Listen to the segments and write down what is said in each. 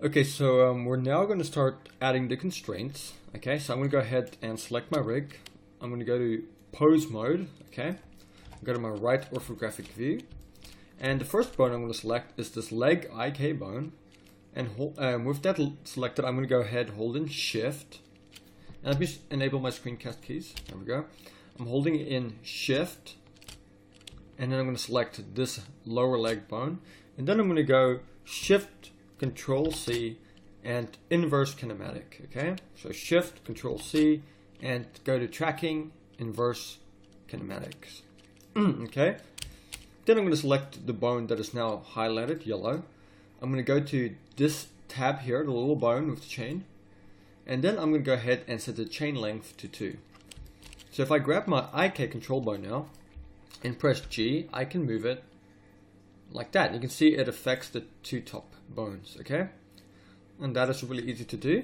Okay, so we're now going to start adding the constraints. Okay, so I'm going to go ahead and select my rig. I'm going to go to pose mode. Okay, go to my right orthographic view, and the first bone I'm going to select is this leg IK bone. And with that selected, I'm going to go ahead, hold in Shift, and let me enable my screencast keys. There we go. I'm holding in Shift, and then I'm going to select this lower leg bone, and then I'm going to go Shift, Control C, and inverse kinematic. Okay, so Shift, Control C, and go to tracking, inverse kinematics. Okay, then I'm going to select the bone that is now highlighted yellow. I'm going to go to this tab here, the little bone with the chain, and then I'm going to go ahead and set the chain length to 2. So if I grab my IK control bone now and press G, I can move it like that. You can see it affects the 2 top bones, okay? And that is really easy to do.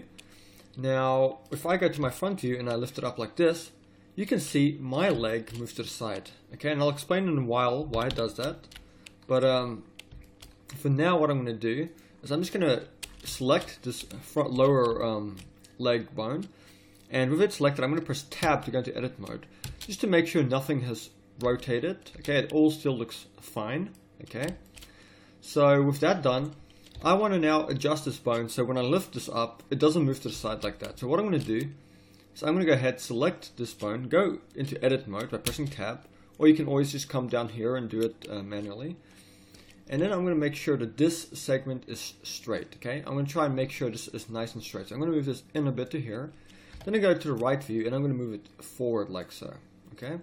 Now, if I go to my front view and I lift it up like this, you can see my leg moves to the side, okay? And I'll explain in a while why it does that. But for now, what I'm going to do is I'm just going to select this front lower leg bone, and with it selected, I'm going to press Tab to go into edit mode, just to make sure nothing has rotated. Okay, it all still looks fine. Okay, so with that done, I want to now adjust this bone so when I lift this up, it doesn't move to the side like that. So what I'm going to do is I'm going to go ahead, select this bone, go into edit mode by pressing Tab, or you can always just come down here and do it manually. And then I'm going to make sure that this segment is straight. Okay, I'm going to try and make sure this is nice and straight. So I'm going to move this in a bit to here. Then I go to the right view and I'm going to move it forward like so. Okay,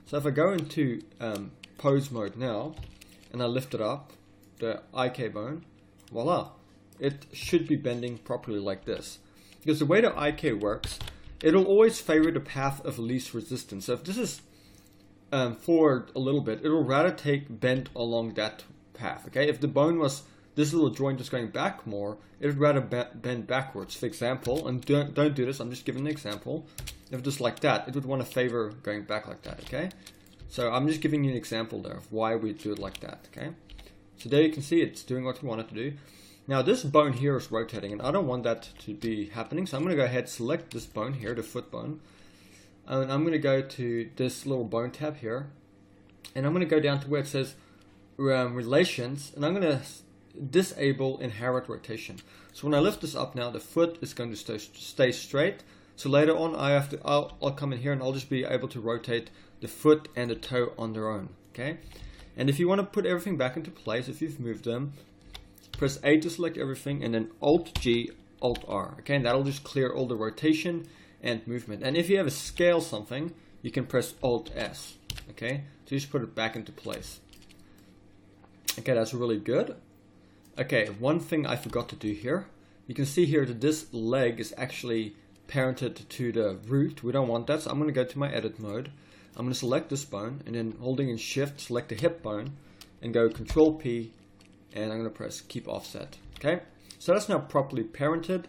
so if I go into pose mode now and I lift it up, the IK bone, voila, it should be bending properly like this. Because the way the IK works, it'll always favor the path of least resistance. So if this is forward a little bit, it'll rather bend along that path. Okay, if the bone was, this little joint is going back more, it would rather bend backwards. For example, and don't do this, I'm just giving an example. If it's like that, it would want to favor going back like that. Okay, so I'm just giving you an example there of why we do it like that. Okay, so there you can see it's doing what we want it to do. Now this bone here is rotating, and I don't want that to be happening, so I'm going to go ahead, select this bone here, the foot bone, and I'm going to go to this little bone tab here, and I'm going to go down to where it says relations, and I'm going to disable inherit rotation. So when I lift this up now, the foot is going to stay straight. So later on, I'll come in here and I'll just be able to rotate the foot and the toe on their own. Okay, and if you want to put everything back into place, if you've moved them, press A to select everything, and then Alt G, Alt R. Okay, and that'll just clear all the rotation and movement. And if you ever scale something, you can press Alt S. Okay, to just put it back into place. Okay, that's really good. Okay, one thing I forgot to do here. You can see here that this leg is actually parented to the root. We don't want that, so I'm going to go to my edit mode. I'm going to select this bone, and then holding in Shift, select the hip bone, and go Control P, and I'm going to press Keep Offset. Okay, so that's now properly parented.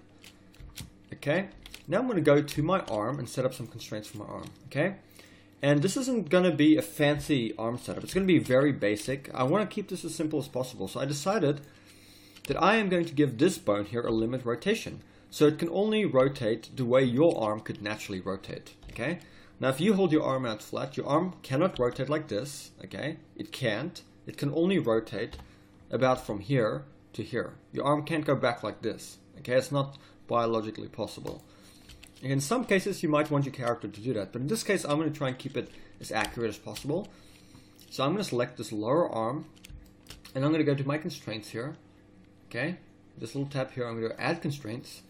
Okay, now I'm going to go to my arm and set up some constraints for my arm. Okay. And this isn't going to be a fancy arm setup. It's going to be very basic. I want to keep this as simple as possible. So I decided that I am going to give this bone here a limit rotation. So it can only rotate the way your arm could naturally rotate. Okay. Now if you hold your arm out flat, your arm cannot rotate like this. Okay. It can't. It can only rotate about from here to here. Your arm can't go back like this. Okay. It's not biologically possible. In some cases, you might want your character to do that, but in this case, I'm going to try and keep it as accurate as possible. So I'm going to select this lower arm, and I'm going to go to my constraints here. Okay, this little tab here, I'm going to add constraints,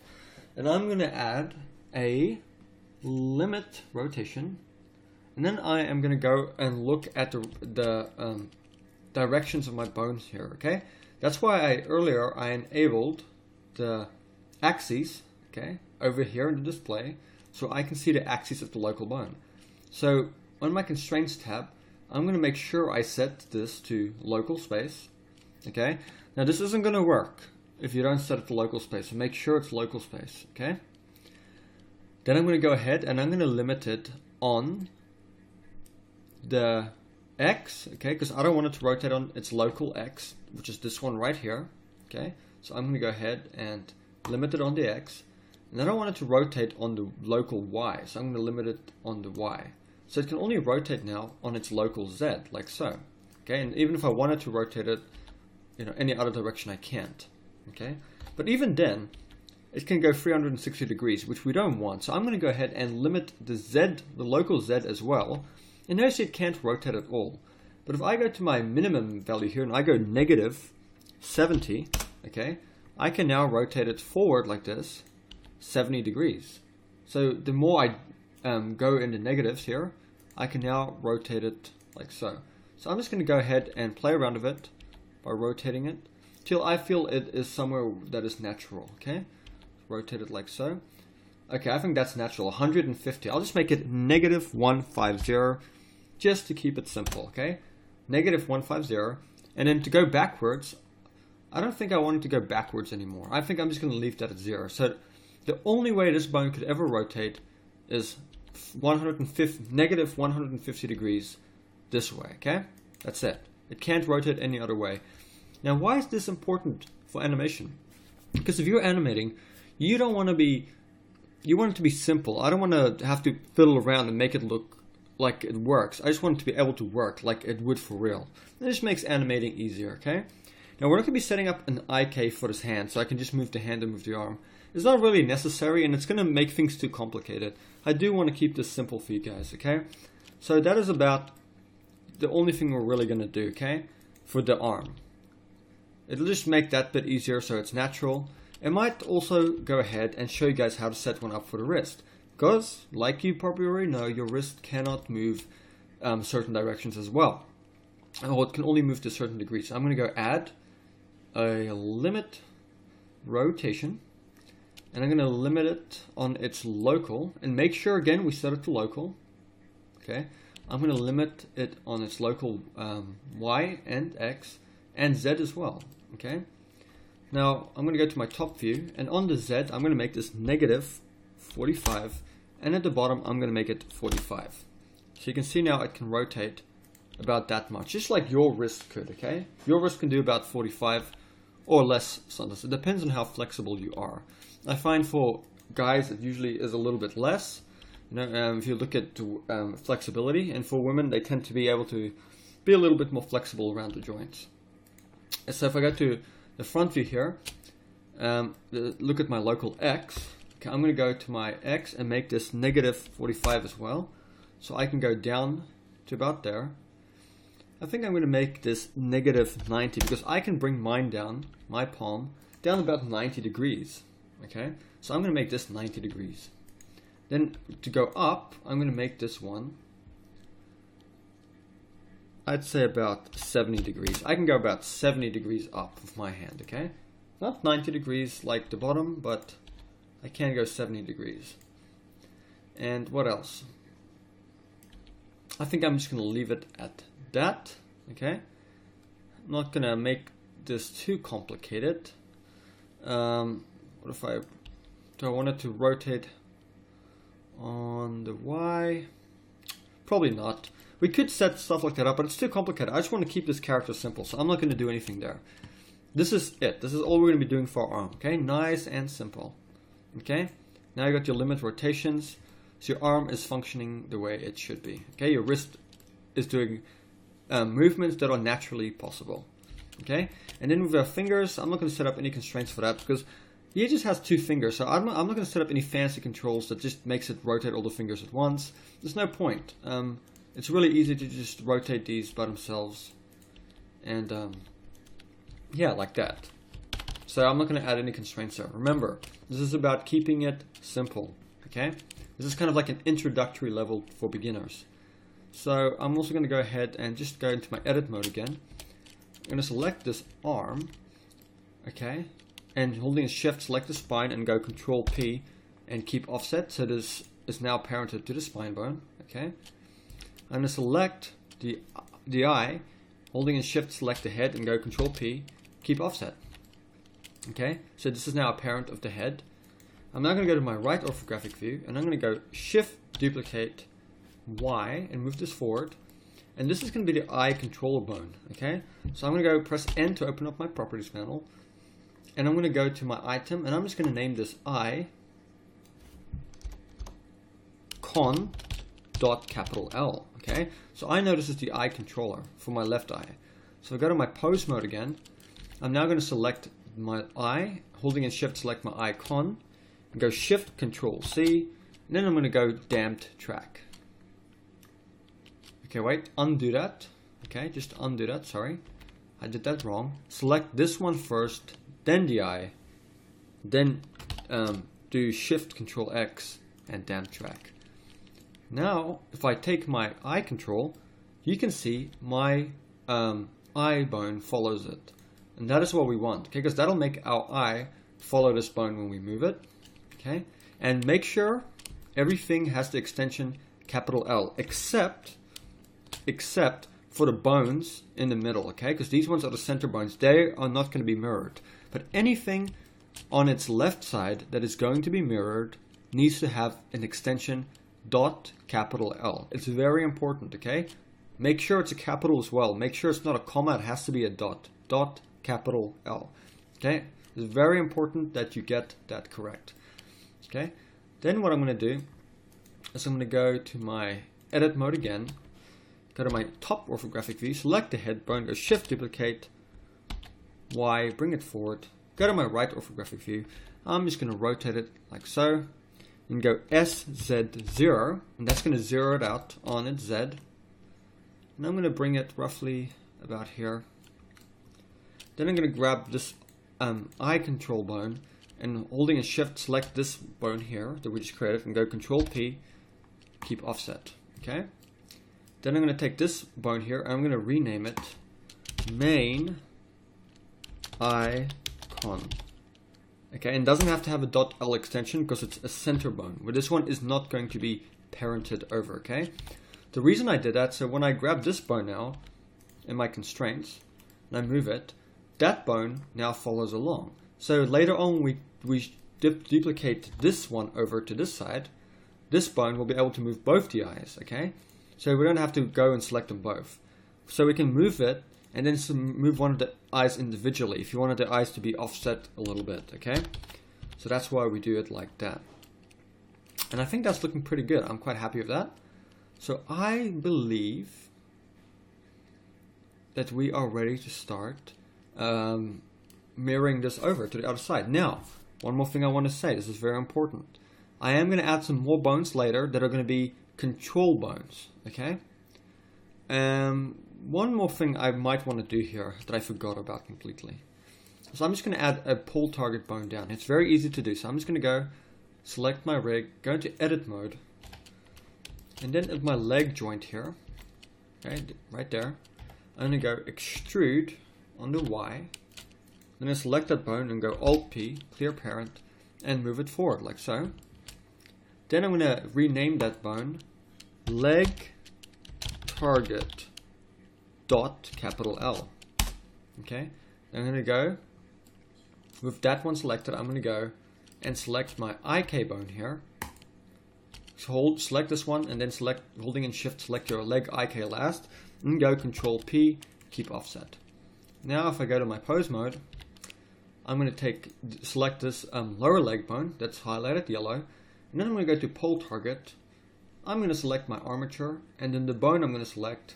and I'm going to add a limit rotation, and then I am going to go and look at the directions of my bones here. Okay, that's why earlier I enabled the axes. Okay, over here in the display, so I can see the axis of the local bone. So on my constraints tab, I'm going to make sure I set this to local space. Okay, now this isn't going to work if you don't set it to local space, so make sure it's local space. Okay, then I'm going to go ahead and I'm going to limit it on the X, okay, because I don't want it to rotate on its local X, which is this one right here. Okay, so I'm going to go ahead and limit it on the X, and then I want it to rotate on the local Y, so I'm going to limit it on the Y. So it can only rotate now on its local Z, like so. Okay, and even if I wanted to rotate it, any other direction, I can't. Okay, but even then, it can go 360 degrees, which we don't want. So I'm going to go ahead and limit the Z, the local Z as well. And notice it can't rotate at all. But if I go to my minimum value here and I go negative 70, okay, I can now rotate it forward like this, 70 degrees. So the more I go into negatives here, I can now rotate it like so. So I'm just going to go ahead and play around with it by rotating it till I feel it is somewhere that is natural. Okay, rotate it like so. Okay, I think that's natural. 150. I'll just make it negative 150 just to keep it simple. Okay, negative 150, and then to go backwards, I don't think I want it to go backwards anymore. I think I'm just going to leave that at 0. So the only way this bone could ever rotate is negative 150 degrees this way. Okay, that's it. It can't rotate any other way. Now, why is this important for animation? Because if you're animating, you don't want to be, you want it to be simple. I don't want to have to fiddle around and make it look like it works. I just want it to be able to work like it would for real. It just makes animating easier. Okay. Now we're not going to be setting up an IK for this hand, so I can just move the hand and move the arm. It's not really necessary, and it's going to make things too complicated. I do want to keep this simple for you guys, okay? So that is about the only thing we're really going to do, okay? For the arm. It'll just make that bit easier so it's natural. It might also go ahead and show you guys how to set one up for the wrist. Because, like you probably already know, your wrist cannot move certain directions as well. Or it can only move to certain degrees. So I'm going to go add a limit rotation, and I'm going to limit it on its local, and make sure again we set it to local. Okay, I'm going to limit it on its local Y and X and Z as well. Okay, now I'm going to go to my top view, and on the Z I'm going to make this negative 45, and at the bottom I'm going to make it 45. So you can see now it can rotate about that much, just like your wrist could. Okay, your wrist can do about 45 or less sometimes. It depends on how flexible you are. I find for guys it usually is a little bit less, if you look at flexibility, and for women they tend to be able to be a little bit more flexible around the joints. So if I go to the front view here, look at my local X. Okay, I'm going to go to my X and make this negative 45 as well, so I can go down to about there. I think I'm going to make this negative 90 because I can bring mine down, my palm, down about 90 degrees. Okay, so I'm going to make this 90 degrees. Then to go up, I'm going to make this one, I'd say about 70 degrees. I can go about 70 degrees up with my hand, okay? Not 90 degrees like the bottom, but I can go 70 degrees. And what else? I think I'm just going to leave it at that, okay? I'm not going to make this too complicated. What if do I want it to rotate on the Y? Probably not. We could set stuff like that up, but it's too complicated. I just want to keep this character simple, so I'm not going to do anything there. This is it. This is all we're going to be doing for our arm, okay? Nice and simple, okay? Now you got your limit rotations, so your arm is functioning the way it should be, okay? Your wrist is doing movements that are naturally possible, okay? And then with our fingers, I'm not going to set up any constraints for that because he just has 2 fingers, so I'm not going to set up any fancy controls that just makes it rotate all the fingers at once. There's no point. It's really easy to just rotate these by themselves, and yeah, like that. So I'm not going to add any constraints there. Remember, this is about keeping it simple, okay? This is kind of like an introductory level for beginners. So I'm also going to go ahead and just go into my edit mode again. I'm going to select this arm, okay? And holding Shift, select the spine and go Control P and keep offset. So this is now parented to the spine bone, okay? I'm going to select the eye, holding Shift, select the head and go Control P, keep offset. Okay, so this is now a parent of the head. I'm now going to go to my right orthographic view and I'm going to go Shift, duplicate Y and move this forward. And this is going to be the eye controller bone, okay? So I'm going to go press N to open up my properties panel. and I'm going to go to my item, and I'm just going to name this icon dot capital L. Okay, so I know this is the eye controller for my left eye. So if I go to my pose mode again, I'm now going to select my eye, holding in shift select my icon, and go shift control C, and then I'm going to go damped track. Okay, wait, undo that. Okay, just undo that, sorry. I did that wrong. Select this one first, then the eye, then do shift control X and damp track. Now, if I take my eye control, you can see my eye bone follows it. And that is what we want, okay? Because that'll make our eye follow this bone when we move it, okay? And make sure everything has the extension capital L, except for the bones in the middle, okay? Because these ones are the center bones. They are not going to be mirrored. But anything on its left side that is going to be mirrored needs to have an extension dot capital L. It's very important, okay? Make sure it's a capital as well. Make sure it's not a comma. It has to be a dot. Dot capital L. Okay? It's very important that you get that correct. Okay? Then what I'm going to do is I'm going to go to my edit mode again. Go to my top orthographic view, select the head bone, go shift duplicate, Y, bring it forward, go to my right orthographic view. I'm just going to rotate it like so, and go SZ0, and that's going to zero it out on its Z. And I'm going to bring it roughly about here. Then I'm going to grab this eye control bone, and holding a shift, select this bone here that we just created, and go Control P, keep offset. Okay. Then I'm going to take this bone here, and I'm going to rename it main icon. Okay, and it doesn't have to have a .L extension because it's a center bone, where this one is not going to be parented over, okay? The reason I did that, so when I grab this bone now in my constraints, and I move it, that bone now follows along. So later on we duplicate this one over to this side, this bone will be able to move both the eyes, okay? So we don't have to go and select them both. So we can move it and then move one of the eyes individually if you wanted the eyes to be offset a little bit, okay? So that's why we do it like that. And I think that's looking pretty good. I'm quite happy with that. So I believe that we are ready to start mirroring this over to the other side. Now, one more thing I want to say. This is very important. I am going to add some more bones later that are going to be control bones, okay? One more thing I might want to do here that I forgot about completely. So I'm just going to add a pull target bone down. It's very easy to do. So I'm just going to go select my rig, go into edit mode, and then at my leg joint here, okay, right there, I'm going to go extrude on the Y, then I select that bone and go Alt P, clear parent, and move it forward like so. Then I'm going to rename that bone leg target dot capital L. Okay, I'm going to go with that one selected. I'm going to go and select my IK bone here. So select this one and then select, holding in shift, select your leg IK last, and go Control P, keep offset. Now if I go to my pose mode, I'm going to select this lower leg bone that's highlighted yellow, and then I'm going to go to pull target. I'm going to select my armature, and then the bone I'm going to select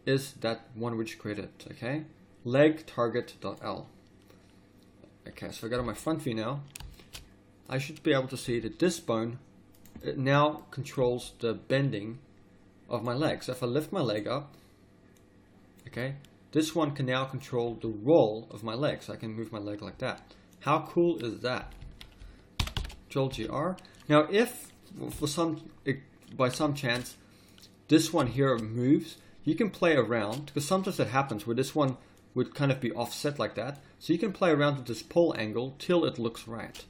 is that one which created, okay? Leg target.L. Okay, so if I go to my front view now, I should be able to see that this bone now controls the bending of my leg. So if I lift my leg up, okay, this one can now control the roll of my leg, so I can move my leg like that. How cool is that? Control GR. Now if by some chance this one here moves, you can play around, because sometimes it happens where this one would kind of be offset like that. So you can play around with this pull angle till it looks right.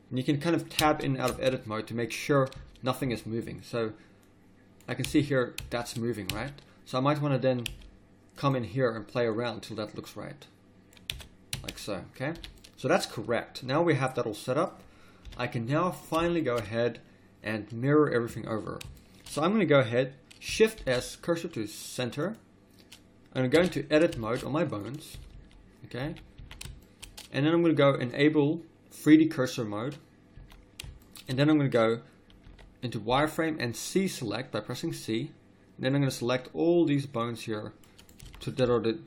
And you can kind of tab in and out of edit mode to make sure nothing is moving. So I can see here that's moving, right? So I might want to then come in here and play around till that looks right. Like so, okay? So that's correct. Now we have that all set up. I can now finally go ahead and mirror everything over. So I'm going to go ahead, Shift S, cursor to center. I'm going to go into edit mode on my bones. Okay? And then I'm going to go enable 3D cursor mode. And then I'm going to go into wireframe and C select by pressing C. And then I'm going to select all these bones here that are the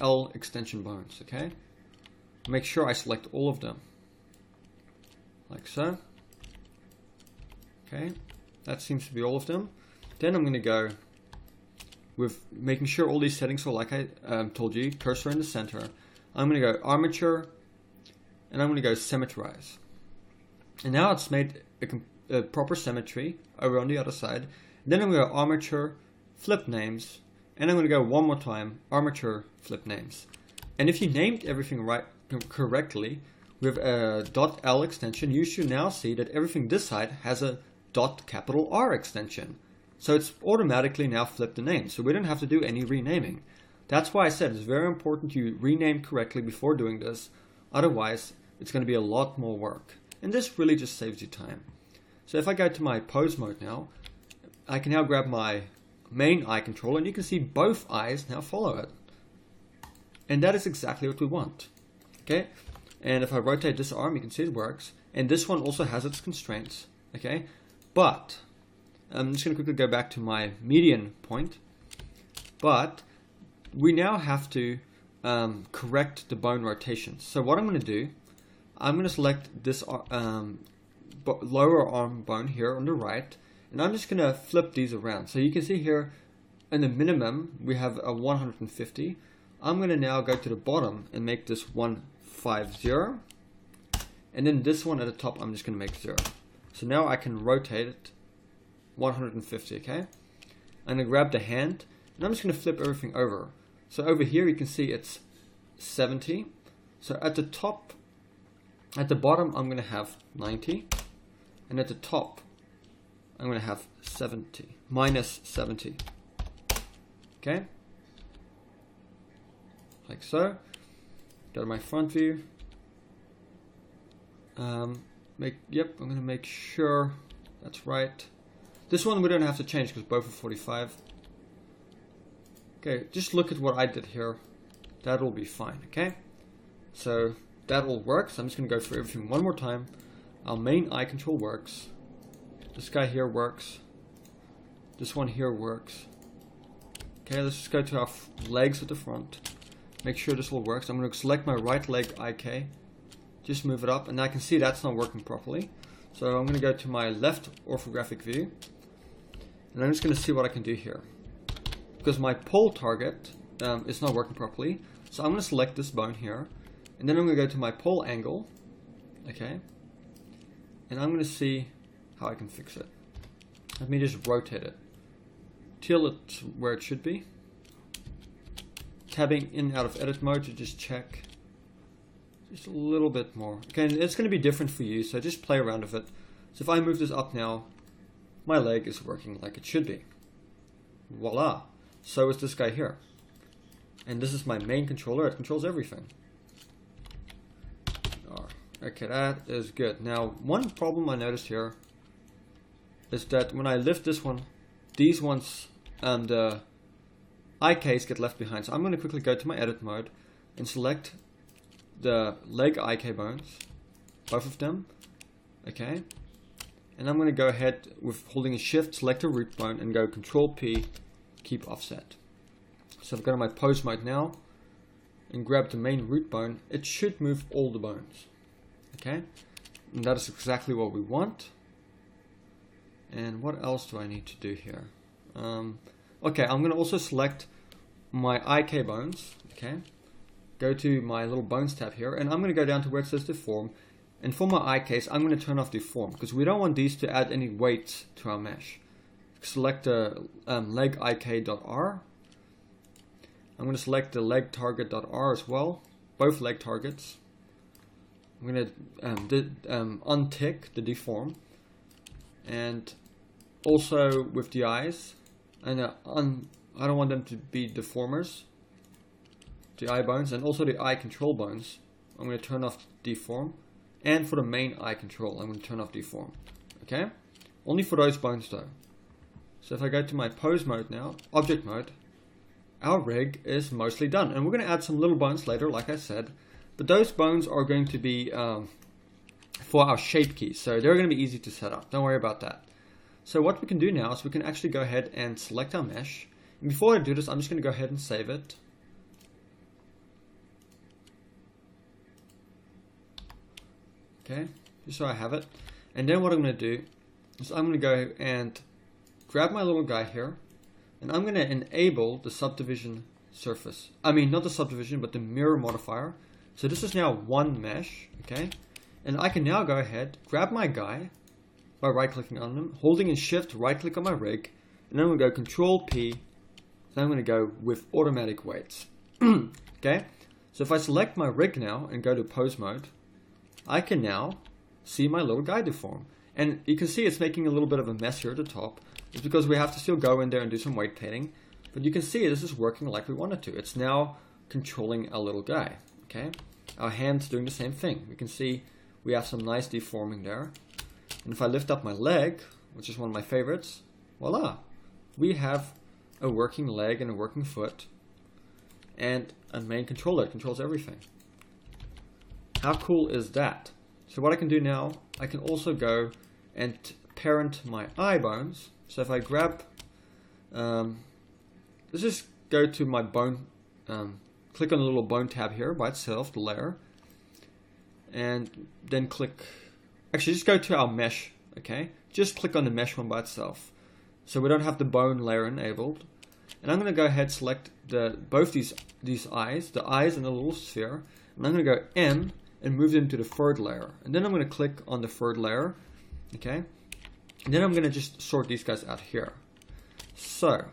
.L extension bones, okay? Make sure I select all of them, like so. Okay, that seems to be all of them. Then I'm going to go with making sure all these settings are like I told you, cursor in the center. I'm going to go armature, and I'm going to go symmetrize. And now it's made a proper symmetry over on the other side. Then I'm going to go armature, flip names, and I'm going to go one more time, armature, flip names. And if you named everything right correctly with a .L extension, you should now see that everything this side has a .R extension. So it's automatically now flipped the name. So we don't have to do any renaming. That's why I said it's very important you rename correctly before doing this. Otherwise, it's going to be a lot more work. And this really just saves you time. So if I go to my pose mode now, I can now grab my main eye controller, and you can see both eyes now follow it. And that is exactly what we want. Okay, and if I rotate this arm, you can see it works. And this one also has its constraints. Okay, but I'm just going to quickly go back to my median point. But we now have to correct the bone rotations. So what I'm going to do, I'm going to select this lower arm bone here on the right, and I'm just going to flip these around. So you can see here in the minimum we have a 150. I'm going to now go to the bottom and make this 150, and then this one at the top I'm just going to make 0. So now I can rotate it 150. Okay, I'm going to grab the hand, and I'm just going to flip everything over. So over here you can see it's 70. So at the top, at the bottom I'm going to have 90, and at the top I'm going to have 70, minus 70. Okay, like so. Go to my front view. I'm going to make sure that's right. This one we don't have to change because both are 45. Okay, just look at what I did here. That will be fine, okay? So that all works. I'm just going to go through everything one more time. Our main eye control works. This guy here works. This one here works. Okay, let's just go to our legs at the front. Make sure this all works. I'm going to select my right leg IK. Just move it up, and I can see that's not working properly. So I'm going to go to my left orthographic view, and I'm just going to see what I can do here. Because my pole target is not working properly, so I'm going to select this bone here, and then I'm going to go to my pole angle, okay, and I'm going to see how I can fix it. Let me just rotate it till it's where it should be. Tabbing in and out of edit mode to just check just a little bit more. Okay, and it's going to be different for you, so just play around with it. So if I move this up now, my leg is working like it should be. Voila! So is this guy here. And this is my main controller, it controls everything. Okay, that is good. Now, one problem I noticed here is that when I lift this one, these ones, the IKs get left behind. So I'm going to quickly go to my edit mode and select the leg IK bones, both of them, okay, and I'm going to go ahead with holding a shift, select a root bone, and go Control P, keep offset. So I've got my pose mode now, and grab the main root bone. It should move all the bones, okay, and that is exactly what we want. And what else do I need to do here? Okay, I'm going to also select my IK bones, okay. Go to my little bones tab here, and I'm going to go down to where it says deform, and for my IKs I'm going to turn off deform because we don't want these to add any weight to our mesh. Select the leg IK.R. I'm going to select the leg target.R as well, both leg targets. I'm going to untick the deform, and also with the eyes, and I don't want them to be deformers. The eye bones and also the eye control bones, I'm going to turn off deform, and for the main eye control I'm going to turn off deform. Okay, only for those bones though. So if I go to my pose mode now, object mode, our rig is mostly done, and we're going to add some little bones later like I said, but those bones are going to be for our shape keys, so they're going to be easy to set up. Don't worry about that. So what we can do now is we can actually go ahead and select our mesh. And before I do this, I'm just going to go ahead and save it. Okay, just so I have it. And then what I'm going to do is I'm going to go and grab my little guy here, and I'm going to enable the subdivision surface. I mean, not the subdivision, but the mirror modifier. So this is now one mesh, okay? And I can now go ahead, grab my guy by right-clicking on him, holding in Shift, right-click on my rig, and then I'm going to go Control-P, and I'm going to go with automatic weights. Okay? So if I select my rig now and go to pose mode, I can now see my little guy deform. And you can see it's making a little bit of a mess here at the top. It's because we have to still go in there and do some weight plating. But you can see this is working like we want it to. It's now controlling our little guy. Okay? Our hand's doing the same thing. We can see we have some nice deforming there. And if I lift up my leg, which is one of my favorites, voila! We have a working leg and a working foot and a main controller that controls everything. How cool is that? So what I can do now, I can also go and parent my eye bones. So if I grab, let's just go to my bone, click on the little bone tab here by itself, the layer, and then click, actually just go to our mesh, okay? Just click on the mesh one by itself. So we don't have the bone layer enabled. And I'm going to go ahead and select both these eyes, the eyes and the little sphere, and I'm going to go M and move them to the third layer. And then I'm going to click on the third layer, okay? And then I'm going to just sort these guys out here. So,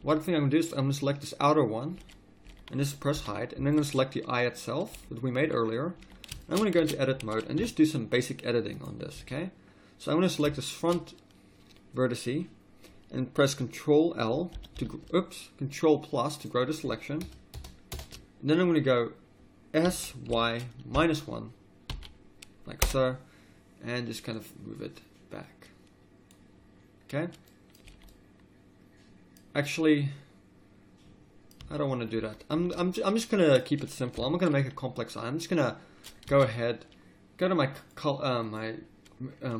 one thing I'm going to do is I'm going to select this outer one, and just press hide, and then I'm going to select the eye itself that we made earlier. I'm going to go into edit mode and just do some basic editing on this, okay? So I'm going to select this front vertice and press Control L to, Control plus to grow the selection. And then I'm going to go S, Y, -1, like so, and just kind of move it back. Okay? Actually, I don't want to do that. I'm just going to keep it simple. I'm not going to make a complex eye. I'm just going to go ahead, go to my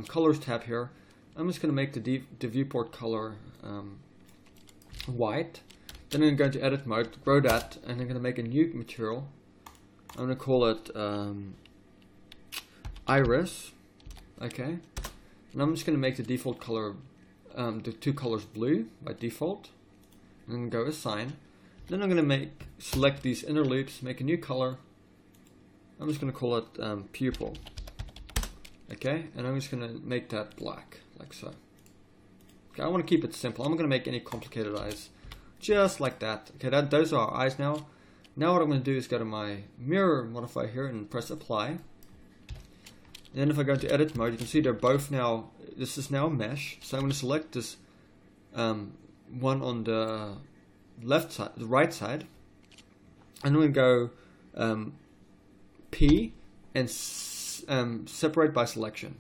colors tab here. I'm just going to make the viewport color white. Then I'm going to go into edit mode, grow that, and I'm going to make a new material. I'm going to call it iris. Okay. And I'm just going to make the default color, the two colors blue by default. And then go assign. Then I'm going to select these inner loops, make a new color. I'm just going to call it pupil. Okay, and I'm just going to make that black, like so. Okay, I want to keep it simple. I'm not going to make any complicated eyes. Just like that. Okay, those are our eyes now. Now what I'm going to do is go to my mirror modifier here and press apply. And then if I go into edit mode, you can see they're both now, this is now a mesh. So I'm going to select this one on the left side, the right side. And I'm going to go P and separate by selection.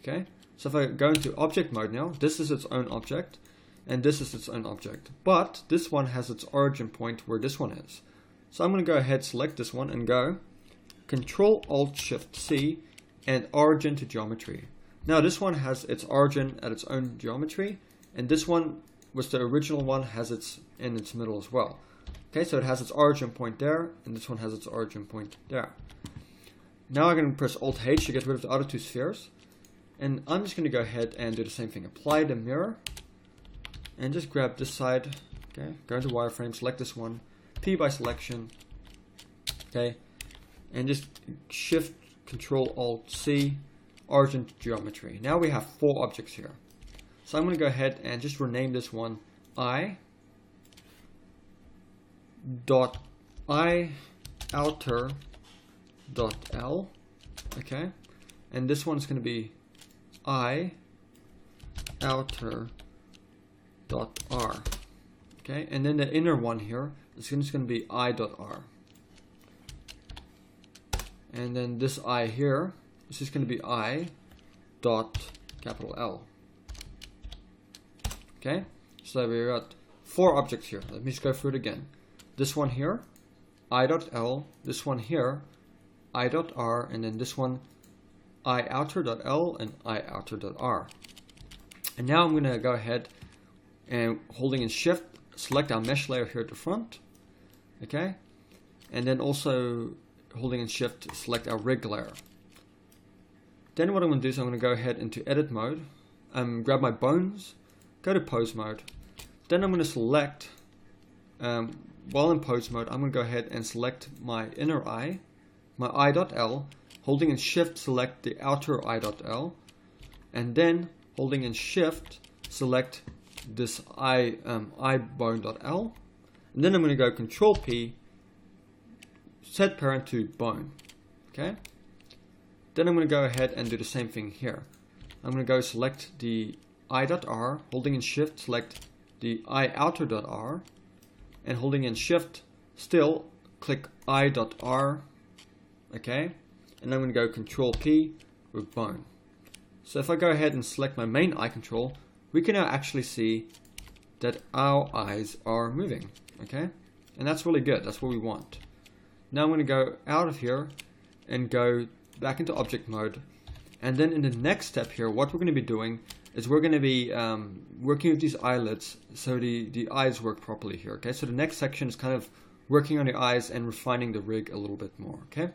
Okay, so if I go into object mode now, this is its own object and this is its own object, but this one has its origin point where this one is. So I'm going to go ahead, select this one and go Control Alt Shift C and origin to geometry. Now this one has its origin at its own geometry, and this one was the original one, has its in its middle as well. Okay, so it has its origin point there, and this one has its origin point there. Now I'm going to press Alt H to get rid of the other two spheres. And I'm just going to go ahead and do the same thing. Apply the mirror. And just grab this side. Okay, go into wireframe, select this one. P by selection. Okay. And just Shift, Control, Alt, C. Origin to geometry. Now we have 4 objects here. So I'm going to go ahead and just rename this one I. Dot I outer dot L, okay, and this one's going to be I outer dot R, okay, and then the inner one here is just going to be I dot R, and then this I here is just going to be I dot capital L. Okay, so we got 4 objects here. Let me just go through it again. This one here, I dot L, this one here, I.R, and then this one IOuter.L and IOuter.R. And now I'm going to go ahead and holding in Shift, select our mesh layer here at the front, okay, and then also holding in Shift, select our rig layer. Then what I'm going to do is I'm going to go ahead into edit mode, grab my bones, go to pose mode. Then I'm going to select, while in pose mode, I'm going to go ahead and select my inner eye, my I.L, holding in Shift, select the outer I.L, and then holding in Shift, select this bone.L, and then I'm going to go Control P, set parent to bone, okay. Then I'm going to go ahead and do the same thing here. I'm going to go select the I.R, holding in Shift, select the IOuter.R, and holding in Shift, still click I.R, okay, and I'm going to go Control P with bone. So if I go ahead and select my main eye control, we can now actually see that our eyes are moving, okay, and that's really good. That's what we want. Now I'm going to go out of here and go back into object mode, and then in the next step here, what we're going to be doing is we're going to be working with these eyelids so the eyes work properly here, okay. So the next section is kind of working on the eyes and refining the rig a little bit more, okay.